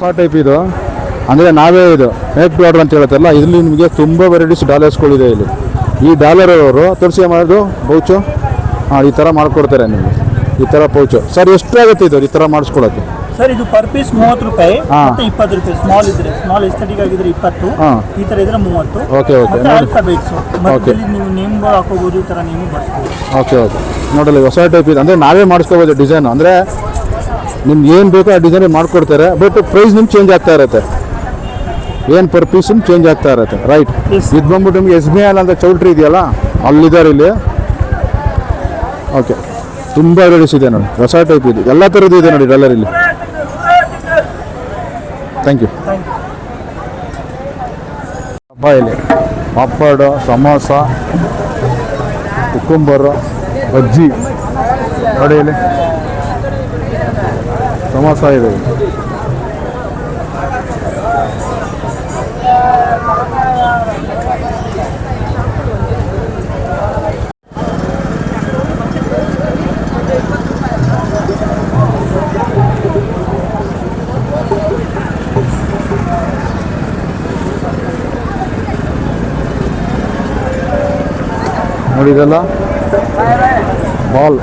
ಹೊಸ ಟೈಪ್ ಇದು, ಅಂದರೆ ನಾವೇ ಇದು ಮೇಕ್ ಟು ಆರ್ಡರ್ ಅಂತ ಹೇಳುತ್ತಲ್ಲ, ಇದರಲ್ಲಿ ನಿಮಗೆ ತುಂಬ ವೆರೈಟೀಸ್ ಡಾಲರ್ಸ್ಗಳಿದೆ ಇಲ್ಲಿ. ಈ ಡಾಲರ್ ಅವರು ತೋರಿಸಿ ಮಾಡೋದು ಪೌಚು, ಈ ಥರ ಮಾಡಿಕೊಡ್ತಾರೆ ನಿಮಗೆ, ಈ ಥರ ಪೌಚು. ಸರ್ ಎಷ್ಟಾಗುತ್ತೆ ಇದು ಈ ಥರ ಮಾಡಿಸ್ಕೊಳಕ್ಕೆ? ಸರ್ ಇದು ಪರ್ ಪೀಸ್ 30 ರೂಪಾಯಿ ಮತ್ತೆ 20 ರೂಪಾಯಿ. ಸ್ಮಾಲ್ ಇದ್ರೆ ಸ್ಮಾಲ್ ಎಸ್ಥೆಟಿಕ್ ಆಗಿದ್ರೆ 20, ಈ ತರ ಇದ್ರೆ 30. Okay okay. ಆಲ್ಫಾಬೆಟ್ಸ್ ಮತ್ತೆ ನೀವು ನೇಮ್ ಗಳು ಹಾಕೋಬಹುದು, ಈ ತರ ನೀವು ಬಳಸಬಹುದು. Okay okay. ನೋಡಲ್ಲ ಹೊಸ ಟೈಪ್ ಇದೆ, ಅಂದರೆ ನಾವೇ ಮಾಡಿಸ್ಕೋಬೋದು ಡಿಸೈನ್. ಅಂದರೆ ನಿಮ್ಗೆ ಏನು ಬೇಕೋ ಆ ಡಿಸೈನ್ ಮಾಡಿಕೊಡ್ತಾರೆ, ಬಟ್ ಪ್ರೈಸ್ ನಿಮ್ಗೆ ಚೇಂಜ್ ಆಗ್ತಾ ಇರುತ್ತೆ, ಏನು ಪರ್ ಪೀಸ್ ಚೇಂಜ್ ಆಗ್ತಾ ಇರುತ್ತೆ. ರೈಟ್. ಇದು ಬಂದ್ಬಿಟ್ಟು ನಿಮಗೆ SBI ಅಂತ ಚೌಲ್ಟ್ರಿ ಇದೆಯಲ್ಲ, ಅಲ್ಲಿದ್ದಾರೆ ಇಲ್ಲಿ. ಓಕೆ, ತುಂಬ ವೆರೈಟೀಸ್ ಇದೆ ನೋಡಿ, ಹೊಸ ಟೈಪ್ ಇದೆ, ಎಲ್ಲ ಥರದ್ದು ಇದೆ ನೋಡಿ ಡಾಲರ್ ಇಲ್ಲಿ. Thank you. ಹಬ್ಬ ಇಲ್ಲಿ ಪಾಪಡ್, ಸಮೋಸ, ಕುಕ್ಕುಂಬರು, ಬಜ್ಜಿ ನೋಡಿ ಇಲ್ಲಿ ಸಮೋಸ ಇದೆ. ನೋಡಿ ಇದೆಲ್ಲ ಬಾಲ್,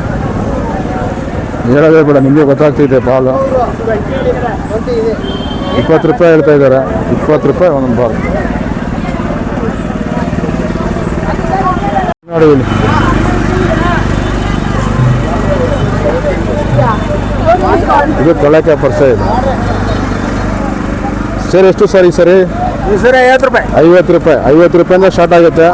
ಹೇಳೋದೇ ಬೇಡ, ನಿಮಗೆ ಗೊತ್ತಾಗ್ತಿದೆ. ಬಾಲು 20 ರೂಪಾಯಿ ಹೇಳ್ತಾ ಇದ್ದಾರೆ, 20 ರೂಪಾಯಿ ಒಂದೊಂದು ಬಾಲ್. ನೋಡಿ ಇಲ್ಲಿ ಇದು ತೊಳಕೆ ಪರ್ಸೆ ಇದೆ. ಸರ್ ಎಷ್ಟು ಸರ್ ಈ ಸರಿ? 50 ರೂಪಾಯಿ. 50 ರೂಪಾಯಿ. 50 ರೂಪಾಯಿಂದ ಸ್ಟಾರ್ಟ್ ಆಗುತ್ತೆ.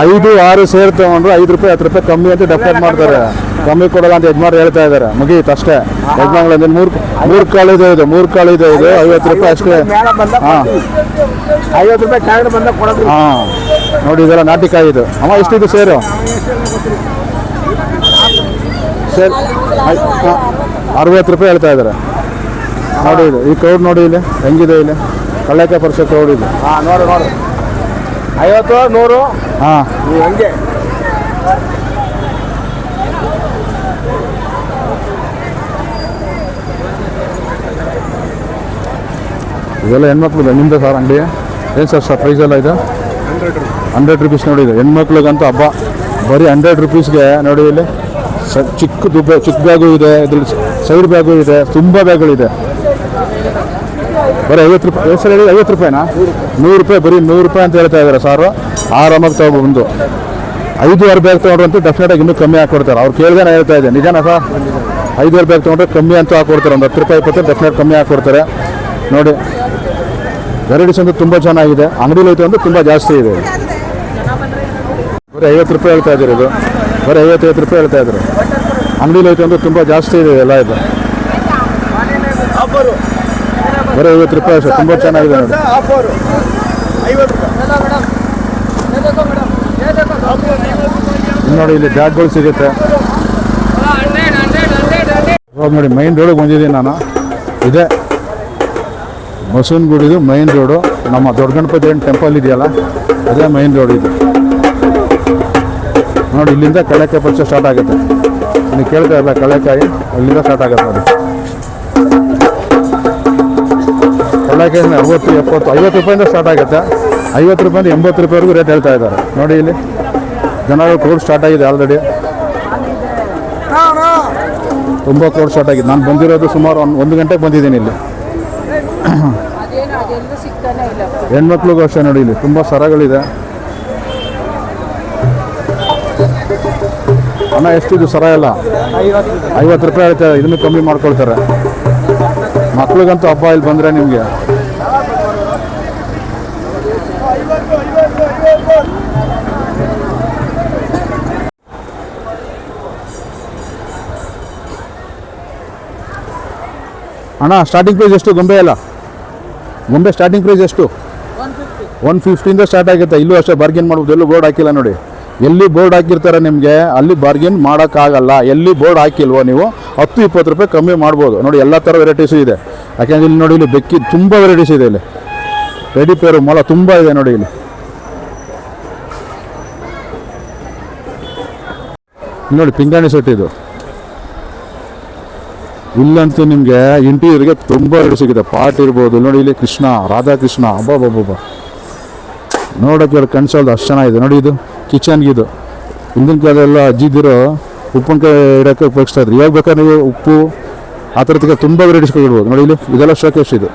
5, 6 ಸೇರ್ ತಗೊಂಡ್ರು 5 ರೂಪಾಯಿ 10 ರೂಪಾಯಿ ಕಮ್ಮಿ ಅಂತ ಡೆಫ್ರೆಟ್ ಮಾಡ್ತಾರೆ. ಕಮ್ಮಿ ಕೊಡಲ್ಲ ಅಂತ ಯಜಮಾನ್ರು ಹೇಳ್ತಾ ಇದ್ದಾರೆ. ಮುಗೀತು ಅಷ್ಟೇ. ಯಜಮಾನ್ಗಳಿಂದ ಮೂರು ಕಾಳು ಇದೆ, ಇದು 3 ಕಾಳು ಇದೆ, ಇದು 50 ರೂಪಾಯಿ ಅಷ್ಟೇ. ಹಾಂ 50 ರೂಪಾಯಿ ಕೆಳಗಡೆ ಬಂದ ಕೊಡೋದು. ಹಾಂ ನೋಡಿ ಇದೆಲ್ಲ ನಾಟಿಕಾಯಿ ಇದು. ಅಮ್ಮ ಎಷ್ಟಿದೆ ಸೇರು? ಸೇರ್ 60 ರೂಪಾಯಿ ಹೇಳ್ತಾ ಇದ್ದಾರೆ. ನೋಡಿ ಇದು ಈ ಕ್ರೌಡ್ ನೋಡಿ ಇಲ್ಲಿ ಹೆಂಗಿದೆ, ಇಲ್ಲಿ ಕಳ್ಳಕ್ಕೆ ಪರ್ಸೆ ಕ್ರೌಡ್ ಇದೆ. ನೋಡು 50, 100. ಹಾಂ ಹಂಗೆ ಇದೆಲ್ಲ ಹೆಣ್ಮಕ್ಳು ನಿಮ್ಮದು ಸರ್ ಅಂಗಡಿ? ಏನು ಸರ್ ಪ್ರೈಸ್ ಎಲ್ಲ ಇದು? 100 ರೂಪೀಸ್ ನೋಡಿ ಇದು ಹೆಣ್ಮಕ್ಳಿಗಂತೂ ಹಬ್ಬ. ಬರೀ 100 ರೂಪೀಸ್ಗೆ ನೋಡಿ ಇಲ್ಲಿ ಚಿಕ್ಕ ಬ್ಯಾಗು ಇದೆ, ಇದ್ರಲ್ಲಿ ಸೈಡ್ ಬ್ಯಾಗು ಇದೆ, ತುಂಬ ಬ್ಯಾಗ್ಗಳಿದೆ. ಬರೀ 50 ರೂಪಾಯಿ. ಎಷ್ಟು ಹೇಳಿ? 50 ರೂಪಾಯಿನಾ? 100 ರೂಪಾಯಿ, ಬರೀ 100 ರೂಪಾಯಿ ಅಂತ ಹೇಳ್ತಾ ಇದ್ದಾರೆ ಸಾರು. ಆರಾಮಾಗಿ ತಗೊಬಂದು 5-6 ಬ್ಯಾಗ್ ತೊಗೊಂಡ್ರಂತೂ ಡೆಫಿನೆಟಾಗಿ ಇನ್ನೂ ಕಮ್ಮಿ ಹಾಕ್ಕೊಡ್ತಾರೆ. ಅವ್ರು ಕೇಳಿದೆ ನಾನು ಹೇಳ್ತಾ ಇದ್ದೆ, ನಿಜಾನ ಸರ್? 5-6 ಬ್ಯಾಗ್ ತೊಗೊಂಡ್ರೆ ಕಮ್ಮಿ ಅಂತೂ ಹಾಕ್ಕೊಡ್ತಾರೆ, ಒಂದು 10 ರೂಪಾಯಿ 20 ಡೆಫಿನೆಟ್ ಕಮ್ಮಿ ಹಾಕ್ಕೊಡ್ತಾರೆ. ನೋಡಿ ವೆರೈಟೀಸ್ ಅಂತೂ ತುಂಬ ಚೆನ್ನಾಗಿದೆ. ಅಂಗಡಿಲಿ ಐತೆ ಅಂದ್ರೆ ತುಂಬ ಜಾಸ್ತಿ ಇದೆ. ಬರೀ 50 ರೂಪಾಯಿ ಹೇಳ್ತಾ ಇದ್ದಾರೆ, ಇದು ಬರೀ 50 ರೂಪಾಯಿ ಹೇಳ್ತಾ ಇದ್ರು. ಅಂಗಡಿಲಿ ಐತೆ ಅಂದ್ರೆ ತುಂಬ ಜಾಸ್ತಿ ಇದೆ ಎಲ್ಲ. ಇದು ಬರೀ 50 ರೂಪಾಯಿ ಅಷ್ಟೇ, ತುಂಬ ಚೆನ್ನಾಗಿದೆ ನೋಡಿ. ನೋಡಿ ಇಲ್ಲಿ ಬ್ಯಾಗ್ಗಳು ಸಿಗುತ್ತೆ. ಇವಾಗ ನೋಡಿ ಮೈನ್ ರೋಡಿಗೆ ಬಂದಿದ್ದೀನಿ ನಾನು. ಇದೆ ಬಸವನಗುಡಿದು ಮೈನ್ ರೋಡು. ನಮ್ಮ ದೊಡ್ಡ ಗಣಪತಿ ಟೆಂಪಲ್ ಇದೆಯಲ್ಲ, ಅದೇ ಮೈನ್ ರೋಡ್ ಇದು. ನೋಡಿ ಇಲ್ಲಿಂದ ಕಳೆಕಾಯಿ ಪರ್ಚೆ ಸ್ಟಾರ್ಟ್ ಆಗುತ್ತೆ. ನೀವು ಕೇಳ್ತಾ ಇಲ್ಲ, ಕಳೆಕಾಯಿ ಅಲ್ಲಿಂದ ಸ್ಟಾರ್ಟ್ ಆಗುತ್ತೆ. ನೋಡಿ ಕಳೆಕಾಯಿ 60, 70, 50 ರೂಪಾಯಿಂದ ಸ್ಟಾರ್ಟ್ ಆಗುತ್ತೆ. 50 ರೂಪಾಯಿಂದ 80 ರೂಪಾಯಿವರೆಗೂ ರೇಟ್ ಹೇಳ್ತಾ ಇದ್ದಾರೆ. ನೋಡಿ ಇಲ್ಲಿ ಜನಗಳು ಕ್ರೌಡ್ ಸ್ಟಾರ್ಟ್ ಆಗಿದೆ ಆಲ್ರೆಡಿ, ತುಂಬ ಕ್ರೌಡ್ ಸ್ಟಾರ್ಟ್ ಆಗಿದೆ. ನಾನು ಬಂದಿರೋದು ಸುಮಾರು 1 ಗಂಟೆಗೆ ಬಂದಿದ್ದೀನಿ ಇಲ್ಲಿ. ಹೆಣ್ಮಕ್ಳಿಗೂ ಅಷ್ಟೇ ನೋಡಿ ಇಲ್ಲಿ ತುಂಬ ಸರಗಳಿದೆ. ಹಣ ಎಷ್ಟಿದು ಸರ ಎಲ್ಲ? 50 ರೂಪಾಯಿ ಹೇಳ್ತಾರೆ, ಇದನ್ನು ಕಮ್ಮಿ ಮಾಡ್ಕೊಳ್ತಾರೆ. ಮಕ್ಳಿಗಂತೂ ಹಬ್ಬ ಇಲ್ಲಿ ಬಂದರೆ ನಿಮಗೆ. ಅಣ್ಣ ಸ್ಟಾರ್ಟಿಂಗ್ ಪ್ರೈಸ್ ಎಷ್ಟು ಗೊಂಬೆ ಎಲ್ಲ? ಗೊಂಬೆ ಸ್ಟಾರ್ಟಿಂಗ್ ಪ್ರೈಸ್ ಎಷ್ಟು? 150ಇಂದ ಸ್ಟಾರ್ಟ್ ಆಗುತ್ತೆ. ಇಲ್ಲೂ ಅಷ್ಟೇ ಬಾರ್ಗೇನ್ ಮಾಡ್ಬೋದು. ಎಲ್ಲೂ ಬೋರ್ಡ್ ಹಾಕಿಲ್ಲ ನೋಡಿ. ಎಲ್ಲಿ ಬೋರ್ಡ್ ಹಾಕಿರ್ತಾರೆ ನಿಮಗೆ ಅಲ್ಲಿ ಬಾರ್ಗೇನ್ ಮಾಡೋಕ್ಕಾಗಲ್ಲ. ಎಲ್ಲಿ ಬೋರ್ಡ್ ಹಾಕಿಲ್ವೋ ನೀವು 10-20 ರೂಪಾಯಿ ಕಮ್ಮಿ ಮಾಡ್ಬೋದು. ನೋಡಿ ಎಲ್ಲ ಥರ ವೆರೈಟೀಸು ಇದೆ. ಯಾಕೆಂದರೆ ಇಲ್ಲಿ ನೋಡಿ ಇಲ್ಲಿ ಬೆಕ್ಕಿ ತುಂಬ ವೆರೈಟೀಸ್ ಇದೆ. ಇಲ್ಲಿ ರೆಡಿ ಪೇರು ಮೊಲ ತುಂಬ ಇದೆ ನೋಡಿ. ಇಲ್ಲಿ ನೋಡಿ ಪಿಂಗಾಣಿ ಸೆಟ್ ಇದು. ಇಲ್ಲಂತೂ ನಿಮಗೆ ಇಂಟೀರಿಯರ್ಗೆ ತುಂಬ ರೇಟ್ ಸಿಗುತ್ತೆ. ಪಾಟ್ ಇರ್ಬೋದು ನೋಡಿ, ಇಲ್ಲಿ ಕೃಷ್ಣ ರಾಧಾಕೃಷ್ಣ ಅಬ್ಬಬ್ಬಬ್ಬ ನೋಡೋಕ್ಕೆ ಕಣ್ಸೋದು ಅಷ್ಟು ಚೆನ್ನಾಗಿದೆ ನೋಡಿ. ಇದು ಕಿಚನ್ಗೆ ಇದು ಹಿಂದಿನ ಕಾಲೆಲ್ಲ ಅಜ್ಜಿದಿರೋ ಉಪ್ಪಿನಕಾಯಿ ಇಡೋಕ್ಕೆ ಉಪಯೋಗಿಸ್ತಾ ಇದ್ರು. ಇವಾಗ ಬೇಕಾದ್ರೆ ನೀವು ಉಪ್ಪು ಆ ಥರದಕ್ಕೆ ತುಂಬ ವೆರೈಟೀಸ್ ಕೊಡ್ಬೋದು ನೋಡಿ. ಇಲ್ಲಿ ಇದೆಲ್ಲ ಶೋಕೇಶ್ ಇದು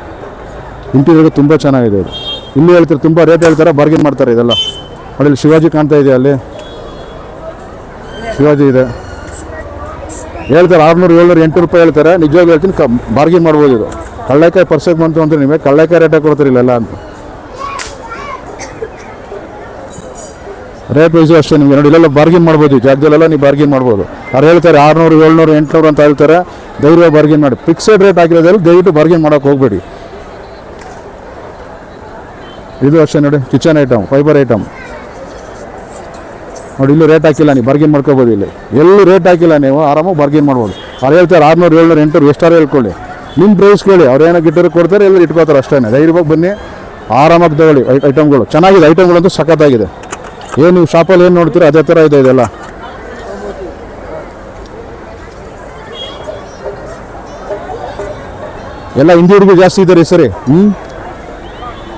ಇಂಟೀರಿಯರ್ಗೆ ತುಂಬ ಚೆನ್ನಾಗಿದೆ ಇದು. ಇಲ್ಲಿ ಹೇಳ್ತಾರೆ ತುಂಬ ರೇಟ್ ಹೇಳ್ತಾರೆ, ಬಾರ್ಗೇನ್ ಮಾಡ್ತಾರೆ ಇದೆಲ್ಲ ನೋಡಿ. ಇಲ್ಲಿ ಶಿವಾಜಿ ಕಾಣ್ತಾ ಇದೆ, ಅಲ್ಲಿ ಶಿವಾಜಿ ಇದೆ ಹೇಳ್ತಾರೆ 600 700 800 ರೂಪಾಯಿ ಹೇಳ್ತಾರೆ. ನಿಜವಾಗಿ ಹೇಳ್ತೀನಿ ಬಾರ್ಗೇನ್ ಮಾಡ್ಬೋದು. ಇದು ಕಳ್ಳೆಕಾಯಿ ಪರ್ಸೆಗೆ ಬಂತು ಅಂದರೆ ನಿಮಗೆ ಕಳ್ಳೆಕಾಯಿ ರೇಟಾಗಿ ಕೊಡ್ತಾರೆ ಇಲ್ಲೆಲ್ಲ ಅಂತ. ರೇಟ್ ವೈಸು ಅಷ್ಟೇ ನಿಮಗೆ ನೋಡಿ. ಇಲ್ಲೆಲ್ಲ ಬಾರ್ಗೇನ್ ಮಾಡ್ಬೋದು, ಈ ಜಾಗದಲ್ಲೆಲ್ಲ ನೀವು ಬಾರ್ಗೇನ್ ಮಾಡ್ಬೋದು. ಅವ್ರು ಹೇಳ್ತಾರೆ 600 700 800 ಅಂತ ಹೇಳ್ತಾರೆ. ಧೈರ್ಯ ಬಾರ್ಗೇನ್ ಮಾಡಿ. ಫಿಕ್ಸೆಡ್ ರೇಟ್ ಆಗಿರೋದ್ರಲ್ಲಿ ದಯವಿಟ್ಟು ಬಾರ್ಗೇನ್ ಮಾಡೋಕೆ ಹೋಗಬೇಡಿ. ಇದು ಅಷ್ಟೇ ನೋಡಿ, ಕಿಚನ್ ಐಟಮ್, ಫೈಬರ್ ಐಟಮ್ ನೋಡಿ. ಇಲ್ಲೂ ರೇಟ್ ಹಾಕಿಲ್ಲ, ನೀವು ಬಾರ್ಗೇನ್ ಮಾಡ್ಕೋಬೋದು. ಇಲ್ಲಿ ಎಲ್ಲೂ ರೇಟ್ ಹಾಕಿಲ್ಲ, ನೀವು ಆರಾಮಾಗಿ ಬಾರ್ಗೇನ್ ಮಾಡ್ಬೋದು. ಅವ್ರು ಹೇಳ್ತಾರೆ 600 700 800 ಎಷ್ಟಾರು ಹೇಳ್ಕೊಳ್ಳಿ, ನಿಮ್ಮ ಪ್ರೈಸ್ ಕೇಳಿ. ಅವ್ರು ಏನೋ ಗಿಟ್ಟರು ಕೊಡ್ತಾರೆ, ಎಲ್ಲರೂ ಇಟ್ಕೋತಾರೆ ಅಷ್ಟೇ. ಧೈರ್ಯವಾಗಿ ಬನ್ನಿ, ಆರಾಮಾಗಿ ತಗೊಳ್ಳಿ. ಐಟಮ್ಗಳು ಚೆನ್ನಾಗಿದೆ, ಐಟಮ್ಗಳಂತೂ ಸಖತ್ತಾಗಿದೆ. ಏನು ನೀವು ಶಾಪಲ್ಲಿ ಏನು ನೋಡ್ತೀರೋ ಅದೇ ಥರ ಇದೆ ಇದೆಲ್ಲ. ಎಲ್ಲ ಹಿಂದಿ ಹುಡುಗಿ ಜಾಸ್ತಿ ಇದ್ದಾರೆ ಸರಿ.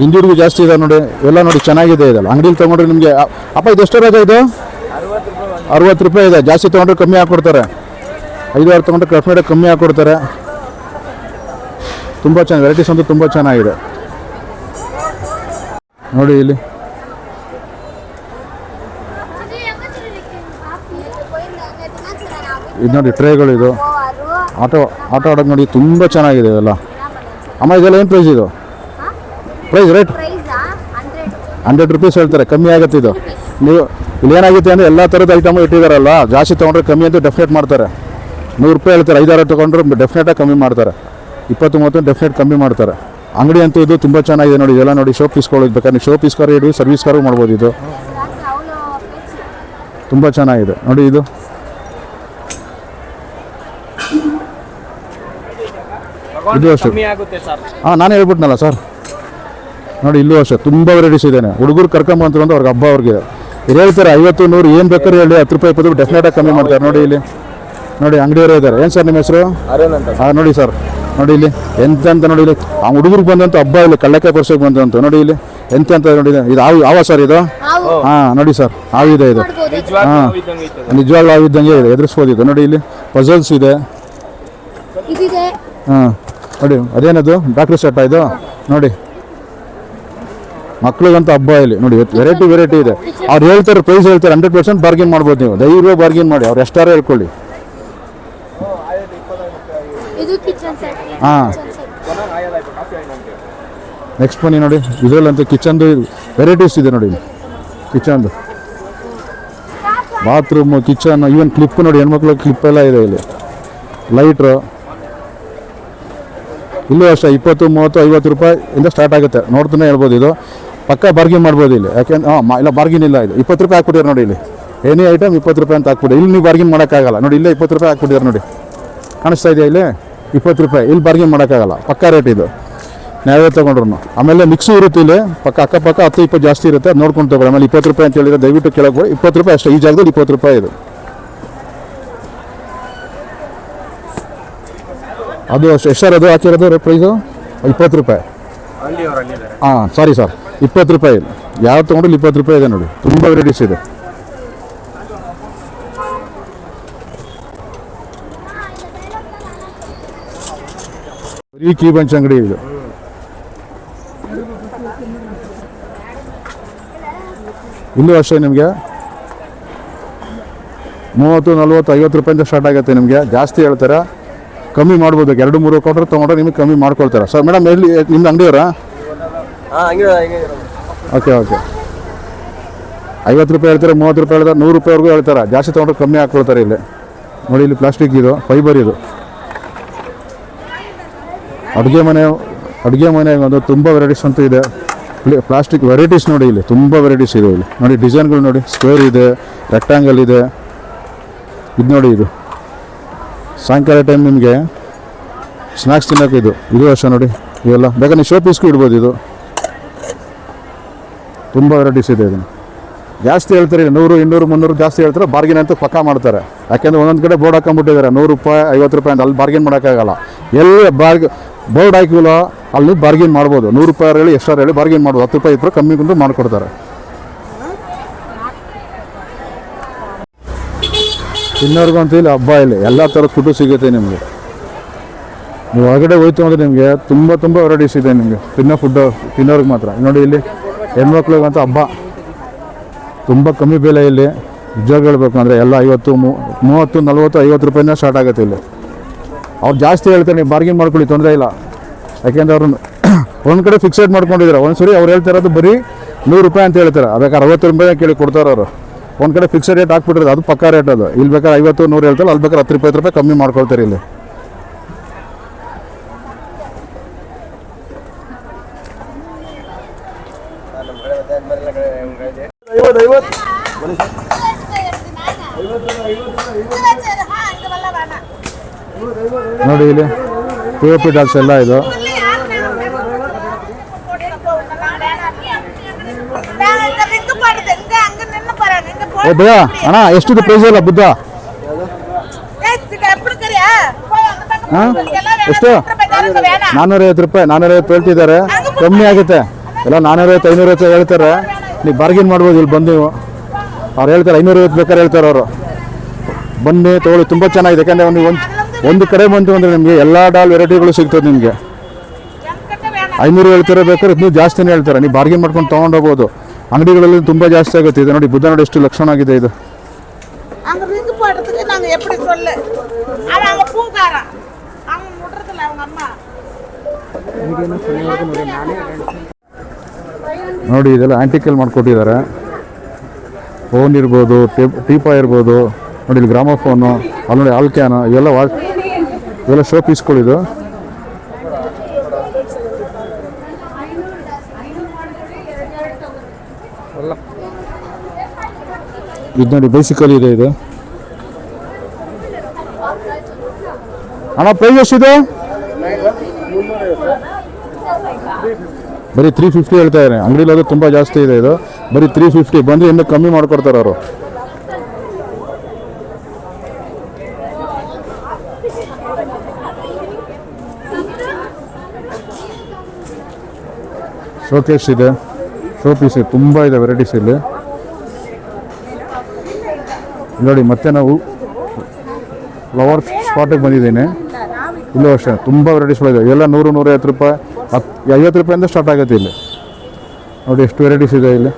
ಹಿಂದಿ ಹುಡುಗಿ ಜಾಸ್ತಿ ಇದೆ ನೋಡಿ. ಎಲ್ಲ ನೋಡಿ ಚೆನ್ನಾಗಿದೆ ಇದೆಲ್ಲ. ಅಂಗಡಿಲಿ ತೊಗೊಂಡ್ರೆ ನಿಮಗೆ ಅಪ್ಪ ಇದು ಎಷ್ಟು ರಜೆ ಇದು 60 ರೂಪಾಯಿ ಇದೆ. ಜಾಸ್ತಿ ತೊಗೊಂಡ್ರೆ ಕಮ್ಮಿ ಹಾಕ್ಕೊಡ್ತಾರೆ. 5-6 ತೊಗೊಂಡ್ರೆ ಕಮ್ಮಿ ಹಾಕ್ಕೊಡ್ತಾರೆ. ತುಂಬ ಚೆನ್ನಾಗಿ ವೆರೈಟೀಸ್ ಅಂತೂ ತುಂಬ ಚೆನ್ನಾಗಿದೆ ನೋಡಿ. ಇಲ್ಲಿ ಇದು ನೋಡಿ ಟ್ರೇಗಳು, ಇದು ಆಟೋ ಆಡೋದು ನೋಡಿ, ತುಂಬ ಚೆನ್ನಾಗಿದೆ ಇದೆಲ್ಲ. ಅಮ್ಮ ಇದೆಲ್ಲ ಏನು ಪ್ರೈಸ್ ಇದು? ಪ್ರೈಸ್ ರೇಟ್ 100 ರೂಪೀಸ್ ಹೇಳ್ತಾರೆ, ಕಮ್ಮಿ ಆಗುತ್ತೆ ಇದು. ನೀವು ಇಲ್ಲಿ ಏನಾಗುತ್ತೆ ಅಂದರೆ ಎಲ್ಲ ಥರದ ಐಟಮು ಇಟ್ಟಿದ್ದಾರಲ್ಲ, ಜಾಸ್ತಿ ತೊಗೊಂಡ್ರೆ ಕಮ್ಮಿ ಅಂತ ಡೆಫಿನೆಟ್ ಮಾಡ್ತಾರೆ. 100 ರೂಪಾಯಿ ಹೇಳ್ತಾರೆ, 5-6 ತೊಗೊಂಡ್ರೆ ಡೆಫಿನೆಟಾಗಿ ಕಮ್ಮಿ ಮಾಡ್ತಾರೆ. 20-30 ಡೆಫಿನೆಟ್ ಕಮ್ಮಿ ಮಾಡ್ತಾರೆ. ಅಂಗಡಿ ಅಂತೂ ಇದು ತುಂಬ ಚೆನ್ನಾಗಿದೆ ನೋಡಿ. ಇದೆಲ್ಲ ನೋಡಿ ಶೋ ಪೀಸ್ಗಳು ಬೇಕಾದ್ರೆ ನೀವು ಶೋ ಪೀಸ್ ಕಾರು ಇಡಿ, ಸರ್ವಿಸ್ ಕಾರು ಮಾಡ್ಬೋದು. ಇದು ತುಂಬ ಚೆನ್ನಾಗಿದೆ ನೋಡಿ. ಇದು ಇದು ಅಷ್ಟೇ. ಹಾಂ ನಾನೇ ಹೇಳ್ಬಿಟ್ನಲ್ಲ ಸರ್ ನೋಡಿ. ಇಲ್ಲೂ ಅಷ್ಟೇ ತುಂಬ ವೆರೈಟೀಸ್ ಇದ್ದೇನೆ. ಹುಡುಗರು ಕರ್ಕೊಂಬಂತರು ಅಂತ ಅವ್ರಿಗೆ ಹಬ್ಬ ಅವ್ರಿಗೆ ಇದು ಹೇಳ್ತಾರೆ 50 100 ಏನು ಬೇಕಾದ್ರೆ ಹೇಳಿ 10 ರೂಪಾಯಿ 20 ರೂಪಾಯಿ ಡೆಫಿನೆಟಾಗಿ ಕಮ್ಮಿ ಮಾಡ್ತಾರೆ ನೋಡಿ. ಇಲ್ಲಿ ನೋಡಿ ಅಂಗಡಿಯವರೇ ಇದ್ದಾರೆ. ಏನು ಸರ್ ನಿಮ್ಮ ಹೆಸರು? ಹಾಂ ನೋಡಿ ಸರ್ ನೋಡಿ ಇಲ್ಲಿ ಎಂತ ಅಂತ ನೋಡಿ. ಇಲ್ಲಿ ಆ ಹುಡುಗರಿಗೆ ಬಂದಂತ ಹಬ್ಬ ಇಲ್ಲಿ ಕಳ್ಳೆಕಾಯಿ ಪರ್ಸೆಗೆ ಬಂದಂತ ನೋಡಿ. ಇಲ್ಲಿ ಎಂತ ಅಂತ ನೋಡಿ. ಇದು ಆವ ಸರ್ ಇದು? ಹಾಂ ನೋಡಿ ಸರ್ ಆವಿದೆ ಇದು. ಹಾಂ ನಿಜವಾಗ್ಲೂ ಆವಿದ್ದಂಗೆ ಇದೆ, ಎದುರಿಸ್ಬೋದು ಇದು ನೋಡಿ. ಇಲ್ಲಿ ಪಜಲ್ಸ್ ಇದೆ. ಹಾಂ ನೋಡಿ ಅದೇನದು ಡಾಕ್ಟ್ರ್ ಸೆಟ್ ಇದು ನೋಡಿ. ಮಕ್ಳಿಗಂತ ಹಬ್ಬ ಇಲ್ಲಿ ನೋಡಿ. ವೆರೈಟಿ ಇದೆ. ಅವ್ರು ಹೇಳ್ತಾರೆ ಪ್ರೈಸ್ ಹೇಳ್ತಾರೆ, 100% ಬಾರ್ಗೇನ್ ಮಾಡ್ಬೋದು ನೀವು. ಧೈರ್ಯ ಬಾರ್ಗೇನ್ ಮಾಡಿ, ಅವ್ರು ಎಷ್ಟಾರು ಹೇಳ್ಕೊಳ್ಳಿ. ಹಾಂ ನೆಕ್ಸ್ಟ್ ಬನ್ನಿ ನೋಡಿ. ಇದರಲ್ಲಂತೂ ಕಿಚನ್ದು ವೆರೈಟೀಸ್ ಇದೆ ನೋಡಿ. ಕಿಚನ್ದು ಬಾತ್ರೂಮು, ಕಿಚನ್, ಈವನ್ ಕ್ಲಿಪ್ ನೋಡಿ, ಹೆಣ್ಮಕ್ಳು ಕ್ಲಿಪ್ ಎಲ್ಲ ಇದೆ ಇಲ್ಲಿ. ಲೈಟ್ರು ಇಲ್ಲೂ ಅಷ್ಟೇ 20 30 50 ರೂಪಾಯಿಂದ ಸ್ಟಾರ್ಟ್ ಆಗುತ್ತೆ. ನೋಡ್ತಾನೆ ಹೇಳ್ಬೋದು. ಇದು ಪಕ್ಕ ಬಾರ್ಗಿನ್ ಮಾಡ್ಬೋದು ಇಲ್ಲಿ. ಯಾಕೆಂದ್ರೆ ಇಲ್ಲ ಬಾರ್ಗಿನ್ ಇಲ್ಲ. ಇದು 20 ರೂಪಾಯಿ ಹಾಕ್ಬಿಟ್ಟಿದ್ದಾರೆ ನೋಡಿ. ಇಲ್ಲಿ ಏನೇ ಐಟಮ್ 20 ರೂಪಾಯಿ ಅಂತ ಹಾಕ್ಬಿಟ್ಟು ಇಲ್ಲಿ ನೀವು ಬಾರ್ಗಿನ್ ಮಾಡೋಕ್ಕಾಗಲ್ಲ ನೋಡಿ. ಇಲ್ಲೇ 20 ರೂಪಾಯಿ ಹಾಕ್ಬಿಟ್ಟಿದ್ದಾರೆ ನೋಡಿ, ಕಾಣಿಸ್ತಾ ಇದೆಯಾ ಇಲ್ಲಿ 20 ರೂಪಾಯಿ. ಇಲ್ಲಿ ಬಾರ್ಗಿನ್ ಮಾಡೋಕ್ಕಾಗಲ್ಲ, ಪಕ್ಕ ರೇಟ್ ಇದು ನಾವೇ ತೊಗೊಂಡ್ರು. ಆಮೇಲೆ ಮಿಕ್ಸು ಇರುತ್ತೆ ಇಲ್ಲಿ ಪಕ್ಕ, ಅಕ್ಕಪಕ್ಕ 10 20 ಜಾಸ್ತಿ ಇರುತ್ತೆ, ಅದು ನೋಡ್ಕೊಂಡು ತೊಗೊಳ್ಳಿ. ಆಮೇಲೆ 20 ರೂಪಾಯಿ ಅಂತ ಹೇಳಿದ್ರೆ ದಯವಿಟ್ಟು ಕೇಳಕ್ಕೆ 20 ರೂಪಾಯಿ ಅಷ್ಟೇ. ಈ ಜಾಗದಲ್ಲಿ 20 ರೂಪಾಯಿ ಇದು. ಅದು ಅಷ್ಟು ಎಷ್ಟು ಅದು ಹಾಕಿರೋದು ಪ್ರೈಸು 20 ರೂಪಾಯಿ. ಹಾಂ ಸಾರಿ ಸರ್ 20 ರೂಪಾಯಿ. ಯಾವ ತೊಗೊಂಡ್ರು 20 ರೂಪಾಯಿ ಇದೆ ನೋಡಿ. ತುಂಬ ವೆರೈಟೀಸ್ ಇದೆ. ಬರೀ ಕೀ ಬಂಚ್ ಅಂಗಡಿ ಇದು. ಇಲ್ಲೂ ಅಷ್ಟೇ ನಿಮಗೆ 30 40 50 ರೂಪಾಯಿಂದ ಸ್ಟಾರ್ಟ್ ಆಗುತ್ತೆ. ನಿಮಗೆ ಜಾಸ್ತಿ ಹೇಳ್ತಾರೆ, ಕಮ್ಮಿ ಮಾಡ್ಬೋದು. 2-3 ಕೌಂಟರ್ ತೊಗೊಂಡ್ರೆ ನಿಮಗೆ ಕಮ್ಮಿ ಮಾಡ್ಕೊಳ್ತಾರೆ. ಸರ್ ಮೇಡಮ್ ಎಲ್ಲಿ ನಿಮ್ದು ಅಂಗಡಿಯವರಾ? ಓಕೆ 50 ರೂಪಾಯಿ ಹೇಳ್ತಾರೆ, 30 ರೂಪಾಯಿ ಹೇಳ್ತಾರೆ, 100 ರೂಪಾಯಿವರೆಗೂ ಹೇಳ್ತಾರೆ. ಜಾಸ್ತಿ ತೊಗೊಂಡ್ರೆ ಕಮ್ಮಿ ಹಾಕ್ಕೊಳ್ತಾರೆ ಇಲ್ಲಿ ನೋಡಿ. ಇಲ್ಲಿ ಪ್ಲಾಸ್ಟಿಕ್ ಇದು, ಫೈಬರ್ ಇದು. ಅಡುಗೆ ಮನೆ ಒಂದು ತುಂಬ ವೆರೈಟೀಸ್ ಅಂತೂ ಇದೆ. ಪ್ಲಾಸ್ಟಿಕ್ ವೆರೈಟೀಸ್ ನೋಡಿ. ಇಲ್ಲಿ ತುಂಬ ವೆರೈಟೀಸ್ ಇದೆ ಇಲ್ಲಿ ನೋಡಿ. ಡಿಸೈನ್ಗಳು ನೋಡಿ, ಸ್ಕ್ವೇರ್ ಇದೆ, ರೆಕ್ಟಾಂಗಲ್ ಇದೆ. ಇದು ನೋಡಿ, ಇದು ಸಾಯಂಕಾಲ ಟೈಮ್ ನಿಮಗೆ ಸ್ನ್ಯಾಕ್ಸ್ ತಿನ್ನೋಕೆ ಇದು ಅಷ್ಟೇ ನೋಡಿ. ಇವೆಲ್ಲ ಬೇಕಾದ್ರೆ ನೀವು ಶೋ ಪೀಸ್ಗೂ ಇಡ್ಬೋದು. ಇದು ತುಂಬ ವೆರೈಟೀಸ್ ಇದೆ. ಇದನ್ನು ಜಾಸ್ತಿ ಹೇಳ್ತಾರೆ, 100, 200, 300 ಜಾಸ್ತಿ ಹೇಳ್ತಾರೆ. ಬಾರ್ಗೇನ್ ಅಂತೂ ಪಕ್ಕಾ ಮಾಡ್ತಾರೆ. ಯಾಕೆಂದರೆ ಒಂದೊಂದು ಕಡೆ ಬೋರ್ಡ್ ಹಾಕೊಂಡ್ಬಿಟ್ಟಿದ್ದಾರೆ 100 ರೂಪಾಯಿ 50 ರೂಪಾಯಿ ಅಂತ. ಅಲ್ಲಿ ಬಾರ್ಗೇನ್ ಮಾಡೋಕ್ಕಾಗಲ್ಲ. ಎಲ್ಲಿ ಬೋರ್ಡ್ ಹಾಕಿವಲ್ಲ ಅಲ್ಲಿ ಬಾರ್ಗೇನ್ ಮಾಡ್ಬೋದು. 100 ರೂಪಾಯಿ ಹೇಳಿ ಎಕ್ಸ್ಟ್ರಾ ಹೇಳಿ ಬಾರ್ಗೇನ್ ಮಾಡ್ಬೋದು. 10 ರೂಪಾಯಿ 20 ರೂಪಾಯಿ ಕಮ್ಮಿ ಬಂದು ಮಾಡಿಕೊಡ್ತಾರೆ. ತಿನ್ನೋರ್ಗಂತೂ ಇಲ್ಲಿ ಹಬ್ಬ, ಇಲ್ಲಿ ಎಲ್ಲ ಥರದ ಫುಡ್ಡು ಸಿಗುತ್ತೆ ನಿಮಗೆ. ನೀವು ಹೊರಗಡೆ ಹೋಯ್ತು ಅಂದರೆ ನಿಮಗೆ ತುಂಬ ವೆರೈಟೀಸ್ ಇದೆ ನಿಮಗೆ ಫುಡ್ಡು ತಿನ್ನೋರ್ಗೆ ಮಾತ್ರ. ನೋಡಿ ಇಲ್ಲಿ ಹೆಣ್ಮಕ್ಳಿಗಂತೂ ಹಬ್ಬ, ತುಂಬ ಕಮ್ಮಿ ಬೆಲೆ ಇಲ್ಲಿ. ನಿಜವಾಗಿ ಹೇಳ್ಬೇಕು ಅಂದರೆ ಎಲ್ಲ 50, 30, 40, 50 ರೂಪಾಯಿಂದ ಸ್ಟಾರ್ಟ್ ಆಗುತ್ತೆ ಇಲ್ಲಿ. ಅವ್ರು ಜಾಸ್ತಿ ಹೇಳ್ತಾರೆ, ನೀವು ಬಾರ್ಗೇನ್ ಮಾಡ್ಕೊಳ್ಳಿ, ತೊಂದರೆ ಇಲ್ಲ. ಯಾಕೆಂದ್ರೆ ಅವ್ರನ್ನ ಒಂದು ಕಡೆ ಫಿಕ್ಸೆಡ್ ಮಾಡ್ಕೊಂಡಿದ್ದಾರೆ. ಒಂದು ಸರಿ ಅವ್ರು ಹೇಳ್ತಾ ಇರೋದು ಬರೀ 100 ರೂಪಾಯಿ ಅಂತ ಹೇಳ್ತಾರೆ. ಬೇಕಾದ್ರೆ 60 ರೂಪಾಯಿ ಕೇಳಿ ಕೊಡ್ತಾರೆ ಅವರು. ಒಂದು ಕಡೆ ಫಿಕ್ಸೆಡ್ ರೇಟ್ ಹಾಕ್ಬಿಟ್ಟಿರೋದು, ಅದು ಪಕ್ಕಾ ರೇಟ್ ಅದು. ಇಲ್ಲಿ ಬೇಕಾದ್ರೆ 50, 100 ಹೇಳ್ತಾರೆ, ಅಲ್ಲಿ ಬೇಕಾದ್ರೆ 10 ರೂಪಾಯಿ 20 ರೂಪಾಯಿ ಕಮ್ಮಿ ಮಾಡ್ಕೊಳ್ತಾರೆ ಇಲ್ಲಿ. ನೋಡಿ ಇಲ್ಲಿ POP ಡಾಲ್ಸ್ ಎಲ್ಲ ಇದು. ಓ ಭಯ ಅಣ್ಣ, ಎಷ್ಟಿದೆ ಪ್ರೈಸ್ ಎಲ್ಲ ಬುದ್ಧ? ಹಾಂ ಎಷ್ಟು? 450 ರೂಪಾಯಿ. 450 ಹೇಳ್ತಿದ್ದಾರೆ, ಕಮ್ಮಿ ಆಗುತ್ತೆ. ಎಲ್ಲ 450, 550 ಹೇಳ್ತಾರೆ. ನೀವು ಬಾರ್ಗೇನ್ ಮಾಡ್ಬೋದು ಇಲ್ಲಿ ಬಂದು. ಅವ್ರು ಹೇಳ್ತಾರೆ 550 ಬೇಕಾದ್ರೆ ಹೇಳ್ತಾರೆ ಅವರು. ಬನ್ನಿ ತೊಗೊಳ್ಳಿ, ತುಂಬ ಚೆನ್ನಾಗಿದೆ. ಯಾಕಂದರೆ ಒಂದು ಕಡೆ ಬಂತು ಅಂದರೆ ನಿಮಗೆ ಎಲ್ಲ ಡಾಲ್ ವೆರೈಟಿಗಳು ಸಿಗ್ತದೆ ನಿಮಗೆ. 500 ಹೇಳ್ತಾರೆ, ಬೇಕಾದ್ರೆ ಇನ್ನೂ ಜಾಸ್ತಿನೇ ಹೇಳ್ತಾರೆ. ನೀವು ಬಾರ್ಗೇನ್ ಮಾಡ್ಕೊಂಡು ತೊಗೊಂಡೋಗ್ಬೋದು. ಅಂಗಡಿಗಳಲ್ಲಿ ತುಂಬ ಜಾಸ್ತಿ ಆಗುತ್ತೆ. ಇದು ನೋಡಿ ಬುದ್ಧ ನೋಡಿ ಎಷ್ಟು ಲಕ್ಷಣ ಆಗಿದೆ ಇದು. ನೋಡಿ ಇದೆಲ್ಲ ಆ್ಯಂಟಿಕಲ್ ಮಾಡಿಕೊಟ್ಟಿದ್ದಾರೆ. ಫೋನ್ ಇರ್ಬೋದು, ಟೀಪಾ ಇರ್ಬೋದು. ನೋಡಿ ಇಲ್ಲಿ ಗ್ರಾಮೋಫೋನು, ಅಲ್ಲಿ ನೋಡಿ ಹಾಲ್ ಕ್ಯಾನು, ಇವೆಲ್ಲ ಶೋ ಪೀಸ್ಗಳಿದು. ಇದು ನೋಡಿ ಬೇಸಿಕಲ್ ಇದೆ ಇದು. ಅಣ್ಣ ಪ್ರೈಸ್ ಎಷ್ಟಿದೆ? ಬರೀ 350 ಹೇಳ್ತಾ ಇದ್ದಾರೆ. ಅಂಗಡಿಲಿ ಅದು ತುಂಬ ಜಾಸ್ತಿ ಇದೆ. ಇದು ಬರೀ 350. ಬಂದರೆ ಇನ್ನೂ ಕಮ್ಮಿ ಮಾಡ್ಕೊಡ್ತಾರೆ ಅವರು. ಶೋಕೇಸ್ ಇದೆ, ಶೋ ಪೀಸ್ ಇದೆ, ತುಂಬ ಇದೆ ವೆರೈಟೀಸ್ ಇಲ್ಲಿ. ನೋಡಿ ಮತ್ತೆ ನಾವು ಫ್ಲವರ್ ಸ್ಪಾಟಿಗೆ ಬಂದಿದ್ದೀನಿ. ಇಲ್ಲೂ ಅಷ್ಟೇ ತುಂಬ ವೆರೈಟೀಸ್ಗಳಿದೆ. ಎಲ್ಲ 100, 150 ರೂಪಾಯಿ, 50 ರೂಪಾಯಿಂದ ಸ್ಟಾರ್ಟ್ ಆಗುತ್ತೆ ಇಲ್ಲಿ. ನೋಡಿ ಎಷ್ಟು ವೆರೈಟೀಸ್ ಇದೆ ಇಲ್ಲಿ.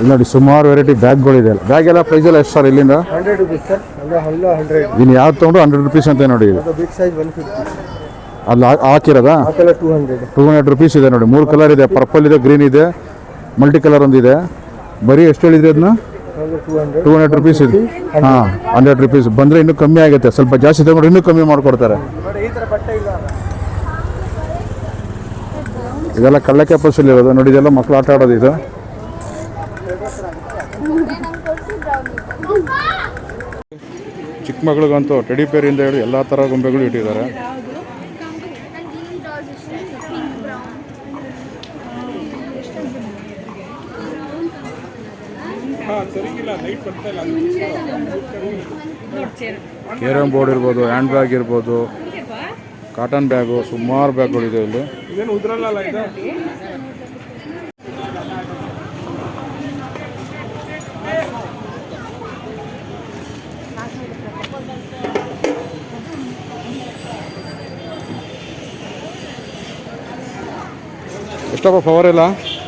ಇಲ್ಲಿ ನೋಡಿ ಸುಮಾರು ವೆರೈಟಿ ಬ್ಯಾಗ್ಗಳಿದೆ. ಬ್ಯಾಗ್ ಎಲ್ಲ ಪ್ರೈಸ್ ಎಲ್ಲ ಎಷ್ಟು ಸರ್ ಇಲ್ಲಿಂದ? 100 ರೂಪೀಸ್ ಸರ್. ಇನ್ನು ಯಾವ್ದು ತೊಗೊಂಡು 100 ರೂಪೀಸ್ ಅಂತ ನೋಡಿ. ಇದು ಬಿಗ್ ಸೈಜ್ 150. ಅಲ್ಲಿ ಹಾಕಿರೋದಾ? 200 ರೂಪೀಸ್ ಇದೆ ನೋಡಿ. 3 ಕಲರ್ ಇದೆ, ಪರ್ಪಲ್ ಇದೆ, ಗ್ರೀನ್ ಇದೆ, ಮಲ್ಟಿ ಕಲರ್ ಒಂದಿದೆ. ಬರೀ ಎಷ್ಟು ಹೇಳಿದ್ರಿ ಅದನ್ನ? 200 ರೂಪೀಸ್ ಇದೆ. ಹಾಂ 100 ರೂಪೀಸ್. ಬಂದರೆ ಇನ್ನೂ ಕಮ್ಮಿ ಆಗುತ್ತೆ. ಸ್ವಲ್ಪ ಜಾಸ್ತಿ ತಗೊಂಡು ಇನ್ನೂ ಕಮ್ಮಿ ಮಾಡಿಕೊಡ್ತಾರೆ. ಇದೆಲ್ಲ ಕಳ್ಳ ಕ್ಯಾಪಸಲ್ಲಿ ಇರೋದು ನೋಡಿ. ಇದೆಲ್ಲ ಮಕ್ಕಳು ಆಟ ಆಡೋದು ಇದು. ಚಿಕ್ಕ ಮಗಳಿಗಂತೂ ಟೆಡಿ ಪೇರಿಂದ ಹೇಳಿ ಎಲ್ಲ ಥರ ಗೊಂಬೆಗಳು ಇಟ್ಟಿದ್ದಾರೆ. ಕೇರಮ್ ಬೋರ್ಡ್ ಇರ್ಬೋದು, ಹ್ಯಾಂಡ್ ಬ್ಯಾಗ್ ಇರ್ಬೋದು, ಕಾಟನ್ ಬ್ಯಾಗು, ಸುಮಾರು ಬ್ಯಾಗ್ಗಳಿದೆ ಇಲ್ಲಿ. ಎಷ್ಟಪ್ಪ ಫ್ಲವರ್ ಎಲ್ಲ?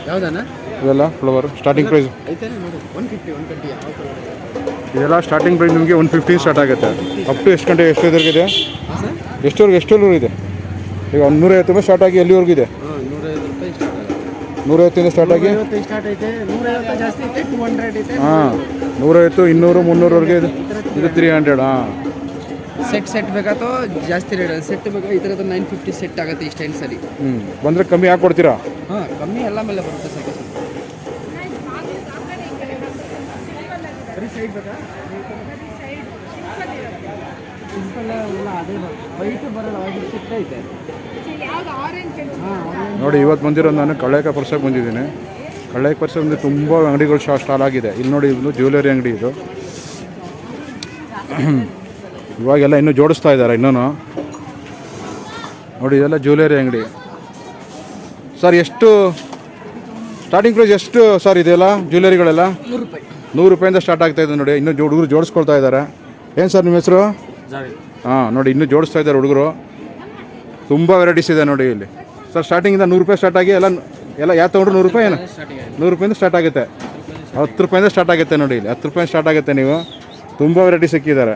ಯಾವುದಣ್ಣ ಇದೆಲ್ಲ ಫ್ಲವರ್ ಸ್ಟಾರ್ಟಿಂಗ್ ಪ್ರೈಸ್ ಐತೇನೆ ನೋಡಿ 150 ಯಾವ ಕಲರ್? ಇದೆಲ್ಲ ಸ್ಟಾರ್ಟಿಂಗ್ ಪ್ರೈಸ್ ನಿಮಗೆ 150 ಸ್ಟಾರ್ಟ್ ಆಗುತ್ತೆ. ಅಪ್ ಟು ಎಷ್ಟು ಗಂಟೆ ಎಷ್ಟು ಇದೆ? ಎಷ್ಟುವರೆಗೂ ಇದೆ? ಈಗ 150 ರೂಪಾಯಿ ಸ್ಟಾರ್ಟ್ ಆಗಿ ಎಲ್ಲಿವರೆಗೂ ಇದೆ? 150 ರೂಪಾಯಿ ಸ್ಟಾರ್ಟ್ ಆಗುತ್ತೆ. 150 ಸ್ಟಾರ್ಟ್ ಆಗಿ 150 ಸ್ಟಾರ್ಟ್ ಐತೆ, 150 ಜಾಸ್ತಿ ಐತೆ, 200 ಐತೆ. ಹಾಂ 150, 200, 300ವರೆಗೆ ಇದು 300. ಹಾಂ ಸೆಟ್ ಬೇಕಾತೋ ಜಾಸ್ತಿ ರೇಟ್. ಸೆಟ್ ಬೇಕಾ ಈ ಥರದ್ದು 950 ಸೆಟ್ ಆಗುತ್ತೆ ಇಷ್ಟೇನು ಸರಿ. ಬಂದರೆ ಕಮ್ಮಿ ಹಾಕಿ ಕೊಡ್ತೀರಾ? ಹಾಂ ಕಮ್ಮಿ ಎಲ್ಲ ಮೇಲೆ ಬರುತ್ತೆ ಸ್ವಲ್ಪ ಸೈಡ್ ಬೇಕಾ ಸಿಂಪಲ್ ಎಲ್ಲ ಅದೇ ವೈಟ್ ಬರಲ್ಲ ವೈಟ್ ಸಿಕ್ತಾ ಇದೆ ನೋಡಿ ಇವತ್ತು ಬಂದಿರೋದು ನಾನು ಕಳ್ಳಾಯಕ ಪರ್ಸಕ್ಕೆ ಬಂದಿದ್ದೀನಿ. ಕಳ್ಳಾಯಕ ಪರ್ಸ ಅಂದರೆ ತುಂಬ ಅಂಗಡಿಗಳು ಸ್ಟಾಲ್ ಆಗಿದೆ. ಇಲ್ಲಿ ನೋಡಿ ಇದು ಜ್ಯುವೆಲರಿ ಅಂಗಡಿ ಇದು. ಇವಾಗೆಲ್ಲ ಇನ್ನೂ ಜೋಡಿಸ್ತಾ ಇದ್ದಾರೆ ಇನ್ನೂ. ನೋಡಿ ಇದೆಲ್ಲ ಜ್ಯುವೆಲರಿ ಅಂಗಡಿ. ಸರ್ ಎಷ್ಟು ಸ್ಟಾರ್ಟಿಂಗ್ ಪ್ರೈಸ್ ಎಷ್ಟು ಸರ್ ಇದೆಲ್ಲ ಜ್ಯುವೆಲರಿಗಳೆಲ್ಲ? 100 ರೂಪಾಯಿಂದ ಸ್ಟಾರ್ಟ್ ಆಗ್ತಾ ಇದೆ ನೋಡಿ. ಇನ್ನೂ ಹುಡುಗರು ಜೋಡಿಸ್ಕೊಳ್ತಾ ಇದ್ದಾರೆ. ಏನು ಸರ್ ನಿಮ್ಮ ಹೆಸರು? ಹಾಂ ನೋಡಿ ಇನ್ನೂ ಜೋಡಿಸ್ತಾ ಇದ್ದಾರೆ ಹುಡುಗರು. ತುಂಬ ವೆರೈಟೀಸ್ ಇದೆ ನೋಡಿ ಇಲ್ಲಿ. ಸರ್ ಸ್ಟಾರ್ಟಿಂಗಿಂದ 100 ರೂಪಾಯಿ ಸ್ಟಾರ್ಟ್ ಆಗಿ ಎಲ್ಲ ಯಾವ ತೊಗೊಂಡ್ರು 100 ರೂಪಾಯಿ ಏನು 100 ರೂಪಾಯಿಂದ ಸ್ಟಾರ್ಟ್ ಆಗುತ್ತೆ. 10 ರೂಪಾಯಿಂದ ಸ್ಟಾರ್ಟ್ ಆಗುತ್ತೆ ನೋಡಿ ಇಲ್ಲಿ. 10 ರೂಪಾಯಿಂದ ಸ್ಟಾರ್ಟ್ ಆಗುತ್ತೆ. ನೀವು ತುಂಬ ವೆರೈಟಿ ಸಿಕ್ಕಿದ್ದಾರೆ.